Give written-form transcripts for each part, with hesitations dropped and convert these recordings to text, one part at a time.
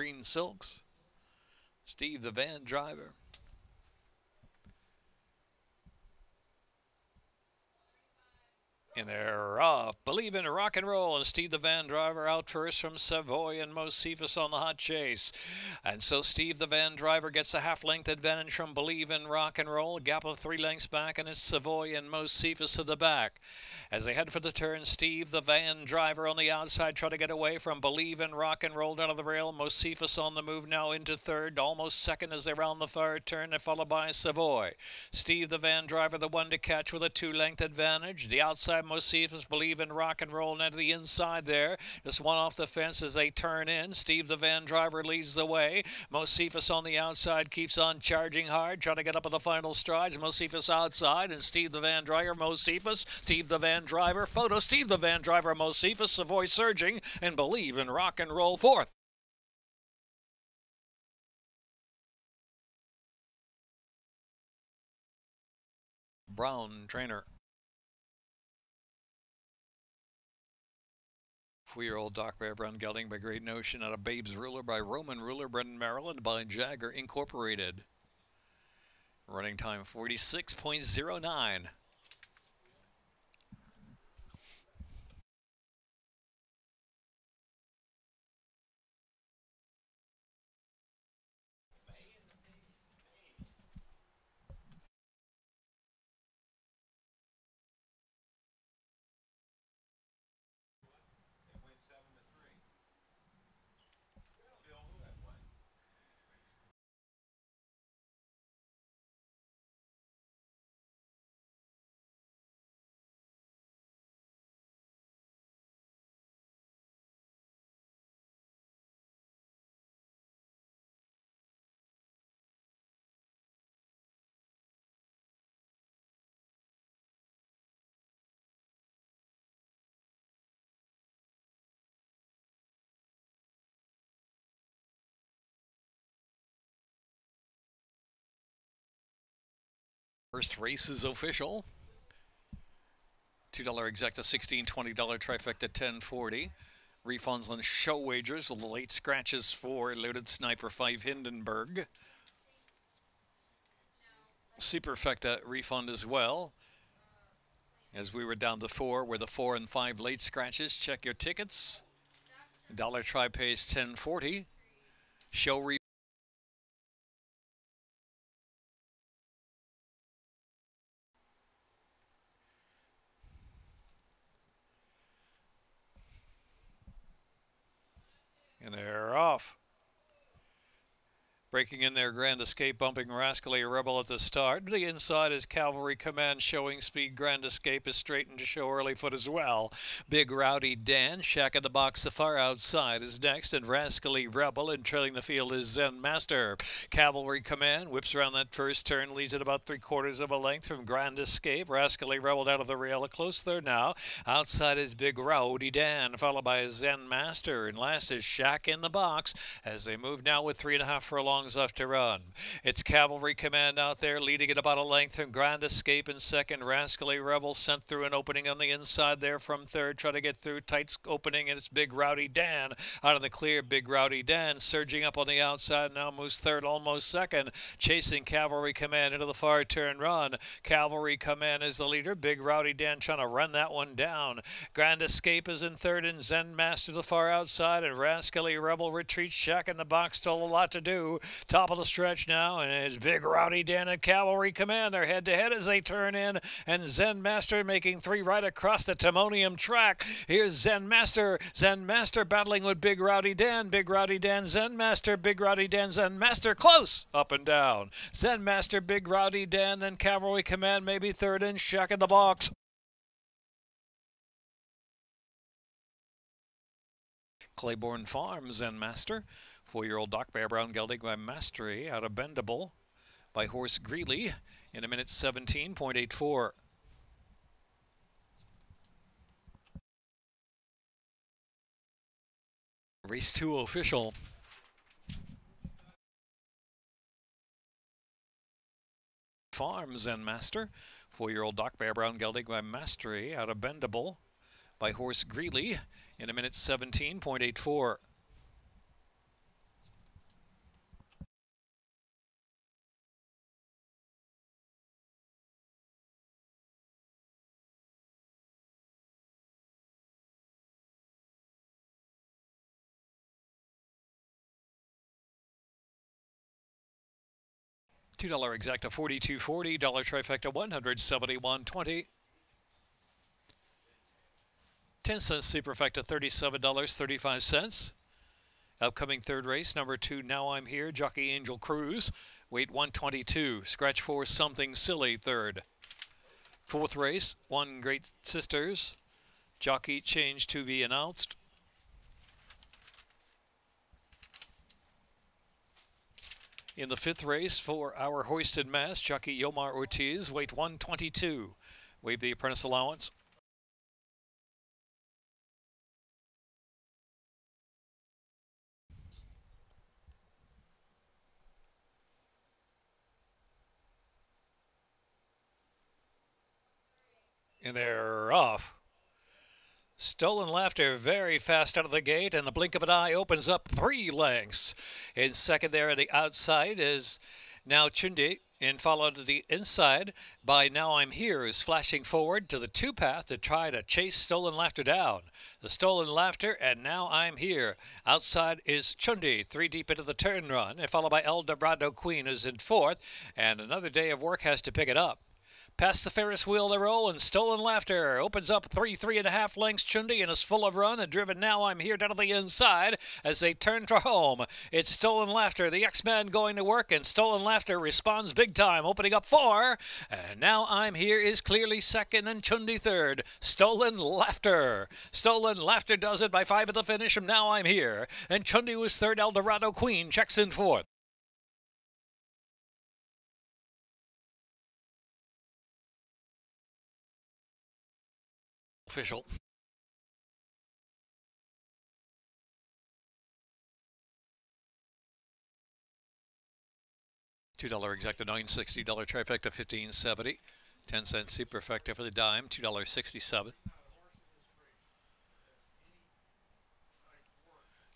green silks. Steve the van driver. And they're off. Believe in rock and roll. And Steve the van driver out first from Savoy and Mosifus on the hot chase. And so Steve the van driver gets a half-length advantage from Believe in rock and roll. A gap of 3 lengths back, and it's Savoy and Mosifus to the back. As they head for the turn, Steve the van driver on the outside try to get away from Believe in rock and roll down to the rail. Mosifus on the move now into third, almost second as they round the far turn. They're followed by Savoy. Steve the van driver, the one to catch with a 2-length advantage. The outside Mosifus, Believe in rock and roll, now to the inside there. Just one off the fence as they turn in. Steve the van driver leads the way. Mosifus on the outside keeps on charging hard, trying to get up at the final strides. Mosifus outside, and Steve the van driver, Mosifus, Steve the van driver, photo, Steve the van driver, Mosifus, Savoy surging, and Believe in rock and roll fourth. Brown trainer. 4-year-old Doc Bear Brown gelding by Great Notion out of Babe's Ruler by Roman Ruler, Brendan, Maryland by Jagger Incorporated. Running time 46.09. First race is official. $2 exacta, $16, $20 trifecta, $10.40. Refunds on show wagers. The late scratches for Loaded Sniper 5 Hindenburg. Superfecta refund as well. As we were down to 4, where the 4 and 5 late scratches. Check your tickets. Dollar Tri pays $10.40. Show refund. And they're off. Breaking in their Grand Escape, bumping Rascally Rebel at the start. The inside is Cavalry Command showing speed. Grand Escape is straightened to show early foot as well. Big Rowdy Dan, Shack in the box, the far outside is next. And Rascally Rebel, and trailing the field is Zen Master. Cavalry Command whips around that first turn, leads at about 3/4 of a length from Grand Escape. Rascally Rebel down to the rail, a close third now. Outside is Big Rowdy Dan, followed by Zen Master. And last is Shack in the box as they move now with 3.5 furlongs left to run. It's Cavalry Command out there, leading it about a length from Grand Escape in second. Rascally Rebel sent through an opening on the inside there from third, trying to get through. Tight opening, and it's Big Rowdy Dan out of the clear. Big Rowdy Dan surging up on the outside, now moves third, almost second, chasing Cavalry Command into the far turn run. Cavalry Command is the leader. Big Rowdy Dan trying to run that one down. Grand Escape is in third, and Zen Master the far outside, and Rascally Rebel retreats. Shack in the box, still a lot to do. Top of the stretch now, and it's Big Rowdy Dan and Cavalry Command. They're head-to-head as they turn in, and Zen Master making 3 right across the Timonium track. Here's Zen Master. Zen Master battling with Big Rowdy Dan. Big Rowdy Dan, Zen Master. Big Rowdy Dan, Zen Master. Close, up and down. Zen Master, Big Rowdy Dan, then Cavalry Command maybe third, and Shack in the box. Claiborne Farms and Master. 4-year-old Doc Bear Brown gelding by Mastery out of Bendable by Horse Greeley in a minute 17.84. Race 2 official. Farms and Master. 4-year-old Doc Bear Brown gelding by Mastery out of Bendable by Horse Greeley in a minute 17.84. $2 exacta $42.40, dollar trifecta $171.20. 10-cent superfecta $37.35. Upcoming third race, number 2, Now I'm Here, jockey Angel Cruz, weight 122. Scratch 4, Something Silly, third. Fourth race, 1 Great Sisters, jockey change to be announced. In the fifth race, for our hoisted mast, jockey Yomar Ortiz, weight 122. Waive the apprentice allowance. And they're off. Stolen Laughter very fast out of the gate, and the blink of an eye opens up 3 lengths. In second there at the outside is now Chundi, and followed to the inside by Now I'm Here, who's flashing forward to the 2 path to try to chase Stolen Laughter down. The Stolen Laughter and Now I'm Here. Outside is Chundi, 3 deep into the turn run, and followed by El Dorado Queen, who's in 4th, and another day of work has to pick it up. Past the Ferris wheel they roll, and Stolen Laughter opens up 3.5 lengths. Chundi and is full of run and driven Now I'm Here down to the inside as they turn for home. It's Stolen Laughter, the X-Man going to work, and Stolen Laughter responds big time, opening up 4. And Now I'm Here is clearly second and Chundi third. Stolen Laughter. Stolen Laughter does it by 5 at the finish, and Now I'm Here. And Chundi was third. El Dorado Queen checks in 4th. Official. $2 exacta $9.60, trifecta $15.70. 10-cent superfecta for the dime, $2.67.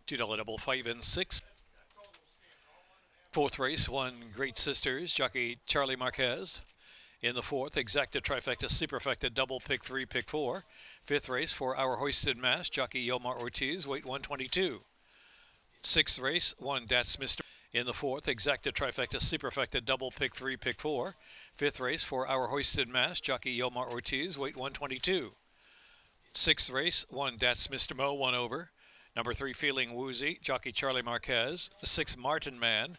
$2 double 5 and 6. Fourth race, 1 Great Sisters, jockey Charlie Marquez. In the fourth, exacta trifecta superfecta double pick 3 pick 4. Fifth race, for our hoisted mast, jockey Yomar Ortiz, weight 122. Sixth race, 1 That's Mr. In the fourth, exacta trifecta superfecta double pick 3 pick 4. Fifth race, for our hoisted mast, jockey Yomar Ortiz, weight 122. Sixth race, 1 That's Mr. Mo, 1 over. Number 3 Feeling Woozy, jockey Charlie Marquez. 6 Martin Man,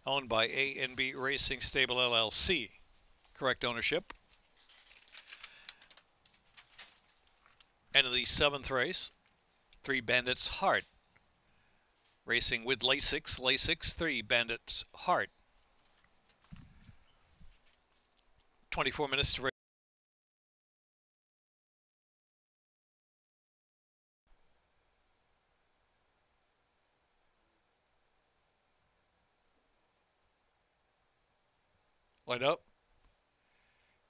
owned by A&B Racing Stable LLC. Correct ownership. And in the 7th race, 3 Bandits Heart. Racing with Lasix, 3 Bandits Heart. 24 minutes to race. Light up.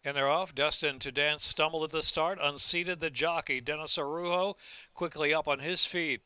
And they're off. Destined to Dance stumbled at the start, unseated the jockey. Dennis Arujo quickly up on his feet.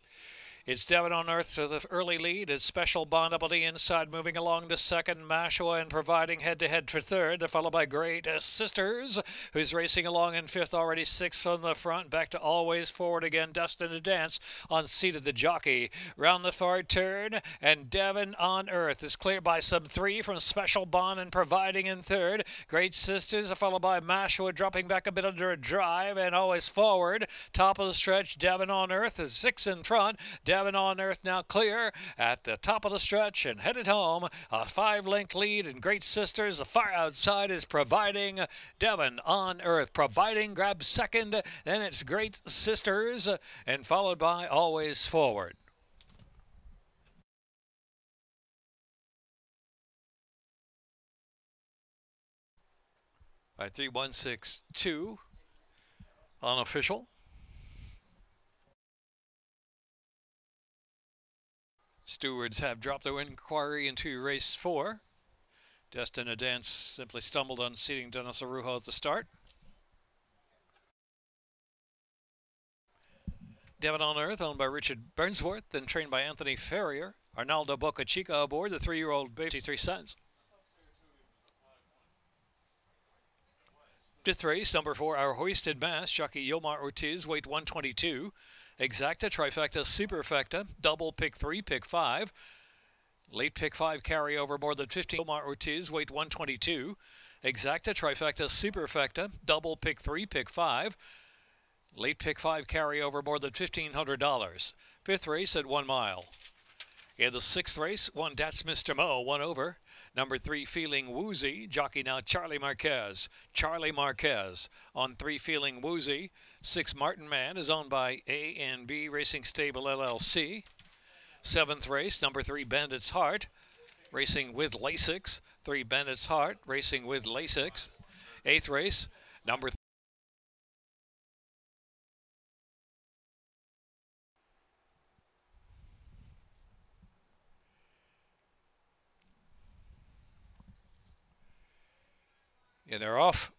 It's Devon on Earth to the early lead. It's Special Bond up on the inside, moving along to second. Mashua and providing head-to-head for third, followed by Great Sisters, who's racing along in 5th, already 6th on the front. Back to Always Forward again. Destined to Dance unseated the jockey. Round the far turn, and Devon on Earth is cleared by some 3 from Special Bond and providing in third. Great Sisters, followed by Mashua dropping back a bit under a drive, and Always Forward. Top of the stretch, Devon on Earth is 6 in front. Devon on Earth now clear at the top of the stretch and headed home. A 5-length lead, and Great Sisters, the far outside, is providing. Devon on Earth providing grabs second. Then it's Great Sisters, and followed by Always Forward. By 3-1-6-2 unofficial. Stewards have dropped their inquiry into race 4. Destined to Dance simply stumbled on seating Dennis Arujo at the start. Devon on Earth, owned by Richard Burnsworth and trained by Anthony Ferrier. Arnaldo Boca Chica aboard, the 3-year-old baby, 3 cents. Fifth race, number 4, our hoisted mast, jockey Yomar Ortiz, weight 122. Exacta, trifecta, superfecta, double pick 3, pick 5. Late pick 5 carryover more than 15. Omar Ortiz, weight 122. Exacta, trifecta, superfecta, double pick 3, pick 5. Late pick 5 carryover more than $1,500. Fifth race at 1 mile. In the sixth race, one That's Mr. Mo, 1 over. Number 3, Feeling Woozy. Jockey now Charlie Marquez. Charlie Marquez on 3, Feeling Woozy. 6, Martin Man is owned by A&B Racing Stable LLC. Seventh race, number 3, Bandit's Heart. Racing with Lasix. 3, Bandit's Heart. Racing with Lasix. Eighth race, number and they're off.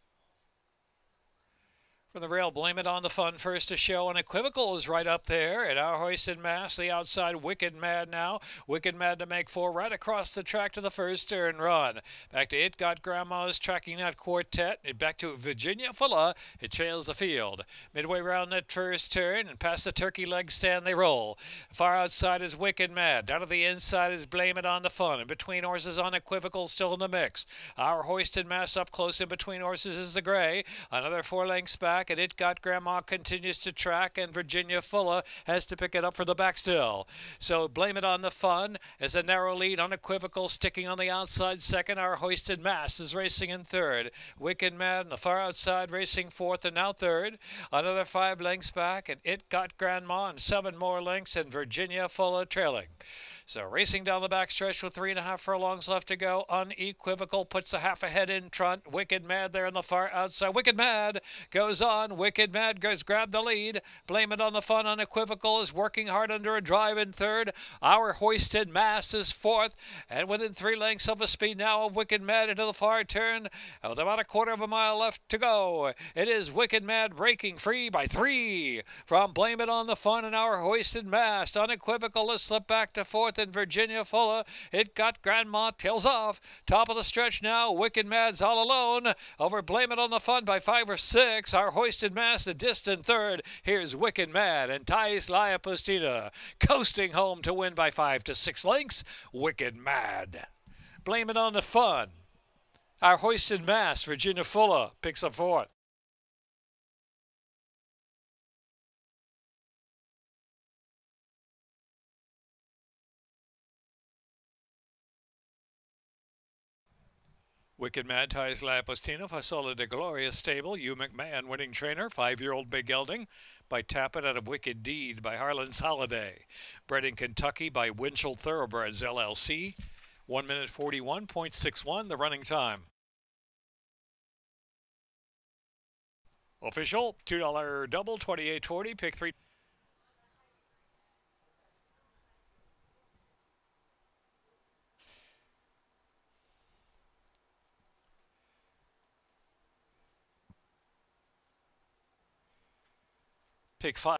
From the rail, Blame It on the Fun, first to show. Unequivocal is right up there. And our hoisted mass, the outside, Wicked Mad now. Wicked Mad to make 4 right across the track to the first turn run. Back to It Got Grandma's tracking that quartet. And back to Virginia Fulla. It trails the field. Midway round that first turn and past the turkey leg stand they roll. Far outside is Wicked Mad. Down to the inside is Blame It on the Fun. In between horses, Unequivocal still in the mix. Our hoisted mass up close in between horses is the gray. Another 4 lengths back. And It Got Grandma continues to track, and Virginia Fulla has to pick it up for the back still. So Blame It on the Fun as a narrow lead. Unequivocal sticking on the outside second. Our hoisted mass is racing in third. Wicked Mad on the far outside racing fourth and now third. Another 5 lengths back, and It Got Grandma and 7 more lengths, and Virginia Fulla trailing. So racing down the backstretch with 3.5 furlongs left to go. Unequivocal puts a half ahead in front. Wicked Mad there on the far outside. Wicked Mad goes on. Wicked Mad goes grab the lead. Blame It on the Fun. Unequivocal is working hard under a drive in third. Our hoisted mass is fourth. And within 3 lengths of a speed now of Wicked Mad into the far turn. With about a quarter of a mile left to go. It is Wicked Mad breaking free by 3 from Blame It on the Fun and Our hoisted mass. Unequivocal is slipped back to fourth. In Virginia Fulla, It Got Grandma tails off. Top of the stretch now, Wicked Mad's all alone. Over Blame It on the Fun by 5 or 6. Our hoisted mass, the distant third. Here's Wicked Mad and Thais La Postina coasting home to win by 5 to 6 lengths. Wicked Mad. Blame It on the Fun. Our hoisted mass, Virginia Fulla, picks up fourth. Wicked Mad, Thais La Postina, Fasola de Gloria stable. Hugh McMahon, winning trainer. 5-year-old Big Gelding by Tap It Out of Wicked Deed by Harlan Soliday. Bred in Kentucky by Winchell Thoroughbreds LLC. 1 minute 41.61, the running time. Official, $2 double, 28.40, pick 3. Pick 5.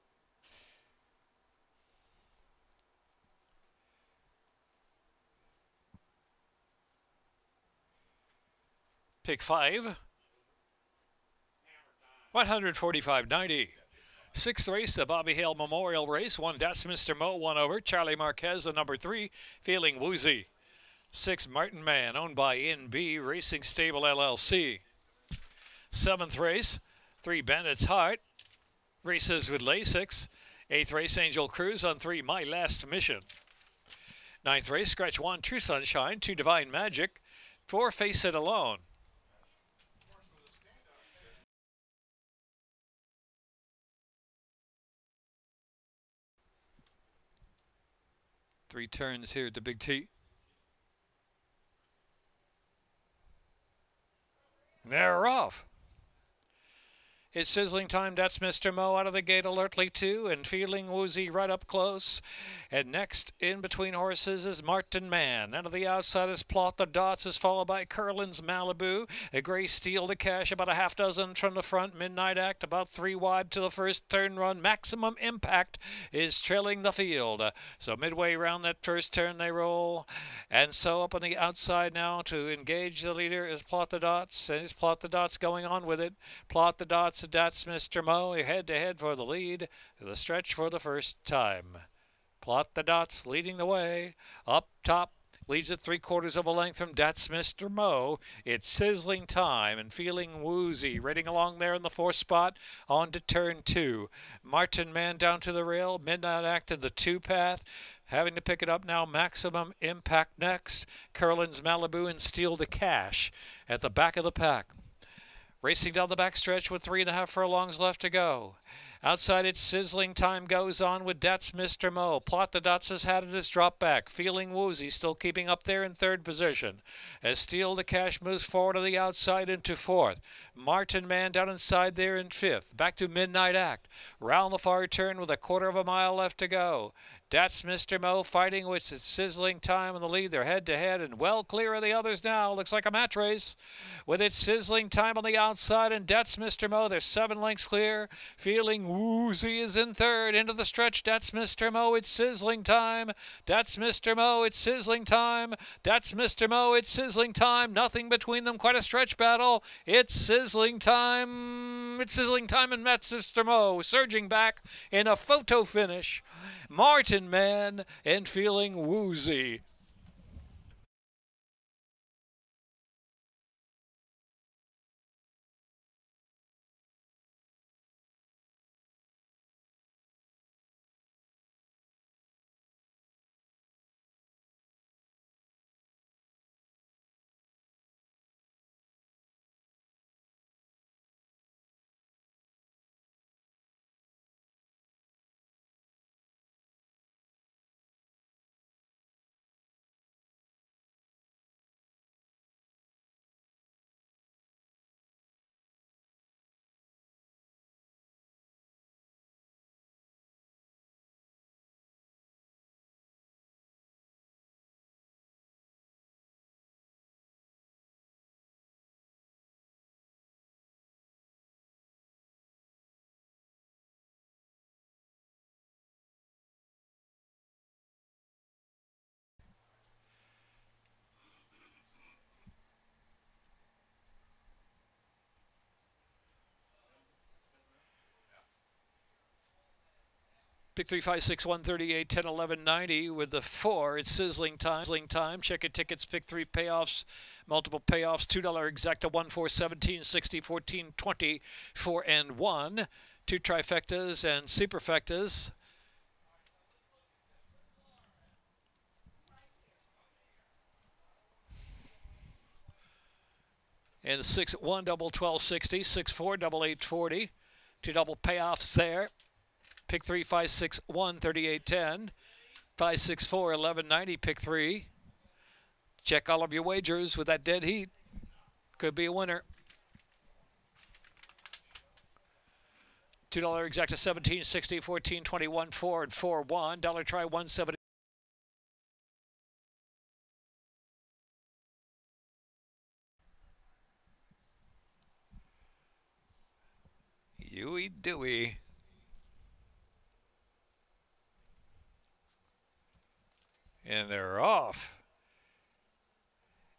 Pick 5. 145.90. Sixth race, the Bobby Hale Memorial Race. 1 That's Mr. Mo, 1 over. Charlie Marquez, the number 3, Feeling Woozy. 6 Martin Man, owned by NB Racing Stable LLC. Seventh race, 3 Bandit's Heart. Races with Lasix. 8th race, Angel Cruz on 3, My Last Mission. 9th race, Scratch 1, True Sunshine. 2 Divine Magic. 4 Face It Alone. Three turns here at the Big T. They're off. It's sizzling time. That's Mr. Mo out of the gate alertly too, and Feeling Woozy right up close. And next in between horses is Martin Man. Out of the outside is Plot the Dots, is followed by Curlin's Malibu. A Gray Steel to cash, about a half dozen from the front. Midnight Act about 3 wide to the first turn run. Maximum Impact is trailing the field. So midway around that first turn they roll. And so up on the outside now to engage the leader is Plot the Dots. And it's Plot the Dots going on with it. Plot the Dots. That's Mr. Mo, head-to-head for the lead. The stretch for the first time. Plot the Dots leading the way. Up top Leads at 3/4 of a length from That's Mr. Mo. It's Sizzling Time and Feeling Woozy. Rating along there in the 4th spot on to turn 2. Martin Man down to the rail. Midnight Act in the 2 path. Having to pick it up now, Maximum Impact next. Curlin's Malibu and Steal the Cash at the back of the pack. Racing down the backstretch with 3.5 furlongs left to go. Outside, it's Sizzling Time goes on with That's Mr. Mo. Plot the Dots has had it as drop back. Feeling Woozy still keeping up there in 3rd position. As Steal the Cash moves forward to the outside into 4th. Martin Man down inside there in 5th. Back to Midnight Act. Round the far turn with 1/4 of a mile left to go. That's Mr. Mo fighting with its Sizzling Time in the lead. They're head-to-head and well clear of the others now. Looks like a match race with its Sizzling Time on the outside and That's Mr. Mo. They're 7 lengths clear. Feeling Woozy is in 3rd. Into the stretch. That's Mr. Mo. It's Sizzling Time. That's Mr. Mo. It's Sizzling Time. That's Mr. Mo. It's Sizzling Time. Nothing between them. Quite a stretch battle. It's Sizzling Time. It's Sizzling Time and That's Mr. Mo surging back in a photo finish. Martin Man and Feeling Woozy. Pick 3, 5, 6, 1, 38, 10, 11, 90 with the 4. It's Sizzling Time. Sizzling Time. Check it tickets. Pick 3 payoffs. Multiple payoffs. $2 exacta. 1, 4, 17, 60, 14, 20, 4, and 1. 2 trifectas and superfectas. And 6, 1 double 1260. 6, 4 double 840. 2 double payoffs there. Pick 3, 5, 6, 1, 38, 10. 5, 6, 4, 11, 90. Pick 3. Check all of your wagers with that dead heat. Could be a winner. $2 exacta 17, 60, 14, 21, 4, and 4, 1. Dollar try 170. Yui Dewey. And they're off.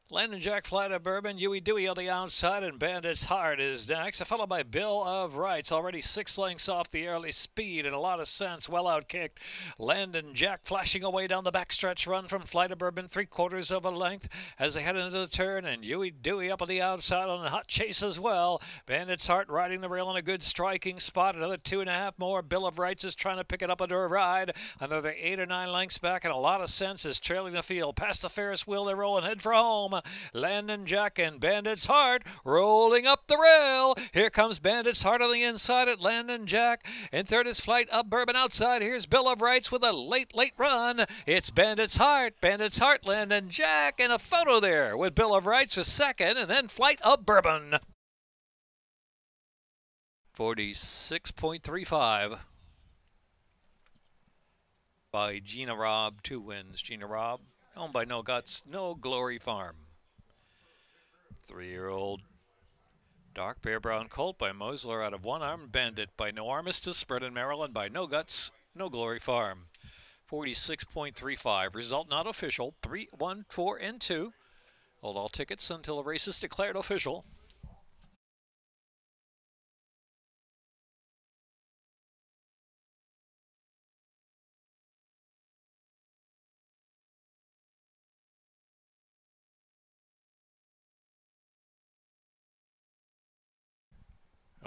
Landon Jack Flight of Bourbon, Yui Dewey on the outside, and Bandit's Heart is next, followed by Bill of Rights, already 6 lengths off the early speed and a lot of sense, well outkicked. Landon Jack flashing away down the backstretch run from Flight of Bourbon, 3/4 of a length as they head into the turn, and Yui Dewey up on the outside on a hot chase as well. Bandit's Heart riding the rail in a good striking spot, another 2.5 more. Bill of Rights is trying to pick it up under a ride, another 8 or 9 lengths back, and a lot of sense is trailing the field. Past the Ferris wheel, they're rolling head for home. Landon Jack and Bandit's Heart rolling up the rail. Here comes Bandit's Heart on the inside at Landon Jack. In 3rd is Flight of Bourbon outside. Here's Bill of Rights with a late run. It's Bandit's Heart, Landon Jack, and a photo there with Bill of Rights for 2nd, and then Flight of Bourbon. 46.35 by Gina Robb. 2 wins. Gina Robb, owned by No Guts, No Glory Farm. 3-year-old Dark Bear Brown Colt by Mosler out of One Armed Bandit by No Armistice, bred in Maryland by No Guts, No Glory Farm. 46.35. Result not official. 3, 1, 4, and 2. Hold all tickets until the race is declared official.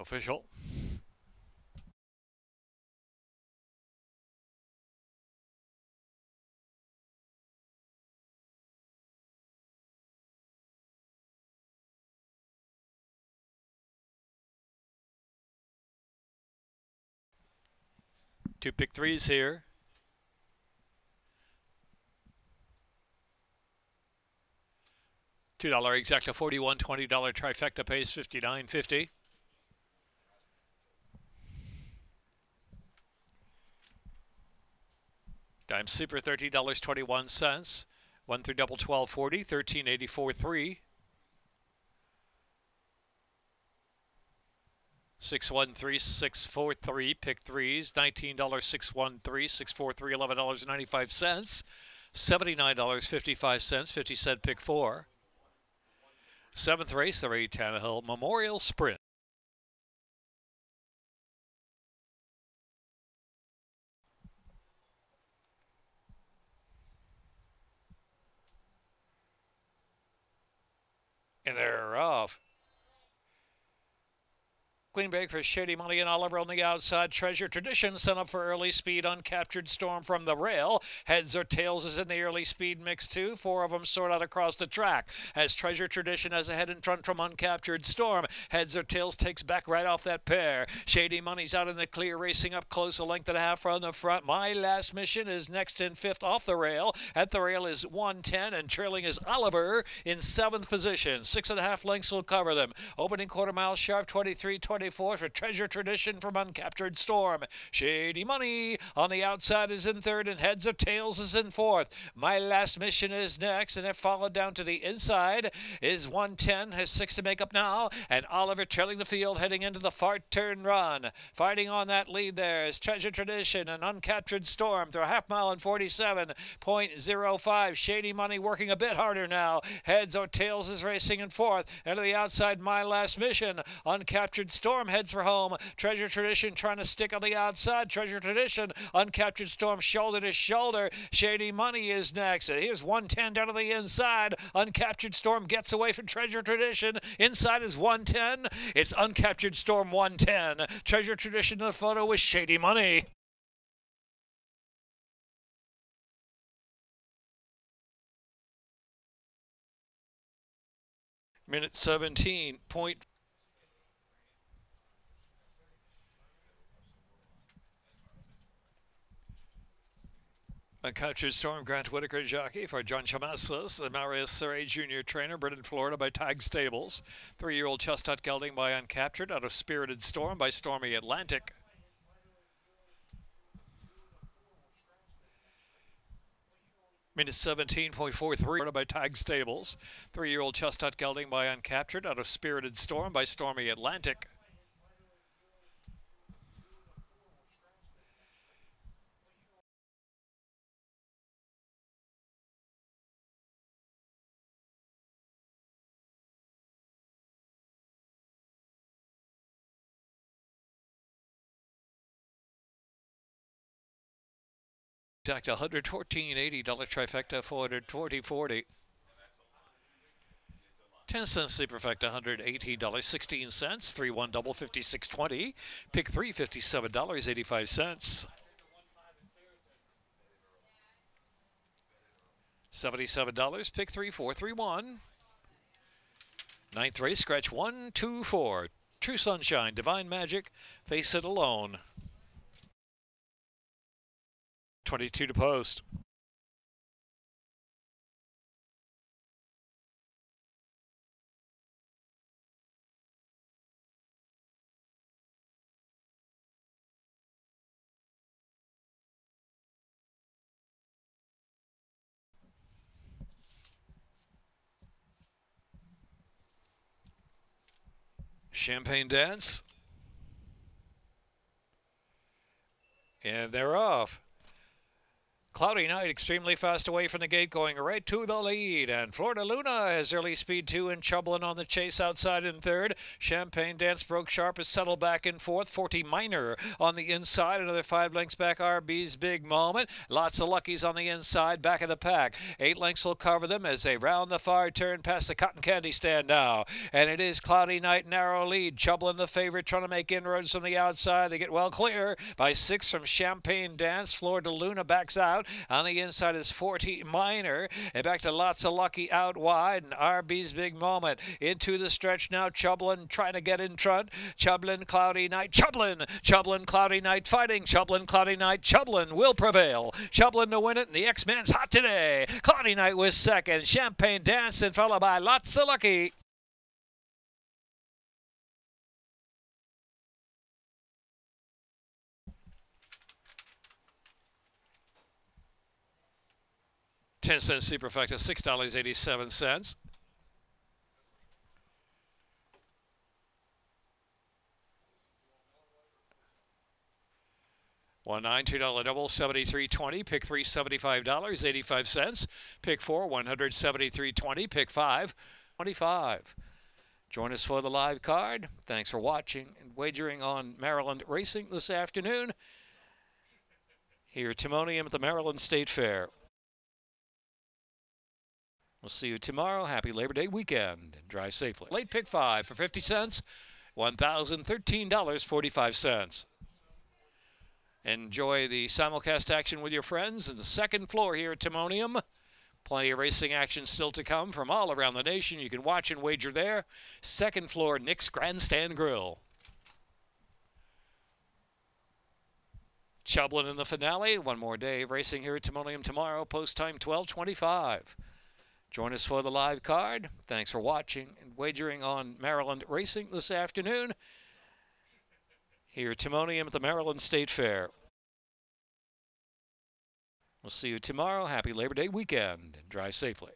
Official. Two pick threes here. $2 exacta 41, $20 trifecta pays 59.50. Dime Super $30.21. 1 through double 12.40, 13.84.3. 613-643 pick threes, $19.613, 643, $11.95, $79.55, 50-cent pick four. Seventh race, the Ray Tannehill Memorial Sprint. And they're off. Clean break for Shady Money and Oliver on the outside. Treasure Tradition sent up for early speed. Uncaptured Storm from the rail. Heads or tails is in the early speed mix too. Four of them sort out across the track. As Treasure Tradition has a head in front from Uncaptured Storm. Heads or tails takes back right off that pair. Shady Money's out in the clear, racing up close, a length and a half from the front. My Last Mission is next in fifth off the rail. At the rail is 110, and trailing is Oliver in seventh position. 6.5 lengths will cover them. Opening quarter mile sharp, 23-24 for Treasure Tradition from Uncaptured Storm. Shady Money on the outside is in third, and Heads or Tails is in fourth. My Last Mission is next, and it followed down to the inside is 110, has 6 to make up now, and Oliver trailing the field heading into the far turn run. Fighting on that lead there is Treasure Tradition and Uncaptured Storm through a half mile and 47.05. Shady Money working a bit harder now. Heads or Tails is racing in fourth, and to the outside My Last Mission. Uncaptured Storm heads for home. Treasure Tradition trying to stick on the outside. Treasure Tradition, Uncaptured Storm shoulder to shoulder. Shady Money is next. Here's 110 down to the inside. Uncaptured Storm gets away from Treasure Tradition. Inside is 110. It's Uncaptured Storm 110. Treasure Tradition in the photo with Shady Money. Minute 17. Uncaptured Storm, Grant Whitaker jockey for John Chamassis, the Marius Saray Jr. trainer, bred in Florida by Tag Stables. 3-year-old Chestnut Gelding by Uncaptured, out of Spirited Storm by Stormy Atlantic. Minute 17.43 by Tag Stables. 3-year-old Chestnut Gelding by Uncaptured, out of Spirited Storm by Stormy Atlantic. Exact $114.80 trifecta, $440.40. 10-cent superfecta, $118.16. 3-1 double, $56.20. Pick 3, $57.85. $77. Pick 3, 4-3-1. Ninth race, scratch 1, 2, 4. True Sunshine, Divine Magic, Face It Alone. 22 to post. Champagne Dance. And they're off. Cloudy Night extremely fast away from the gate, going right to the lead. And Florida Luna has early speed 2 and Chublin on the chase outside in third. Champagne Dance broke sharp, has settled back in fourth. 40 Minor on the inside. Another 5 lengths back. RB's Big Moment. Lots of luckies on the inside, back of the pack. 8 lengths will cover them as they round the far turn past the cotton candy stand now. And it is Cloudy Night, narrow lead. Chublin the favorite, trying to make inroads from the outside. They get well clear by 6 from Champagne Dance. Florida Luna backs out. On the inside is 40 Minor, and back to Lots of Lucky out wide, and RB's Big Moment into the stretch now. Chublin trying to get in front. Chublin, Cloudy Night, Chublin, Cloudy Night fighting. Chublin, Cloudy Night, Chublin will prevail. Chublin to win it, and the X-Man's hot today. Cloudy Night was second. Champagne Dance and followed by Lots of Lucky. $0.10 superfecta, $6.87. $1.92 double, $73.20. Pick 3, $75.85. Pick 4, $173.20. Pick 5, $25. Join us for the live card. Thanks for watching and wagering on Maryland racing this afternoon here at Timonium at the Maryland State Fair. We'll see you tomorrow. Happy Labor Day weekend and drive safely. Late pick 5 for 50 cents, $1,013.45. Enjoy the simulcast action with your friends in the second floor here at Timonium. Plenty of racing action still to come from all around the nation. You can watch and wager there. Second floor, Nick's Grandstand Grill. Chublin in the finale. One more day of racing here at Timonium tomorrow. Post time 12:25. Join us for the live card. Thanks for watching and wagering on Maryland racing this afternoon here at Timonium at the Maryland State Fair. We'll see you tomorrow. Happy Labor Day weekend and drive safely.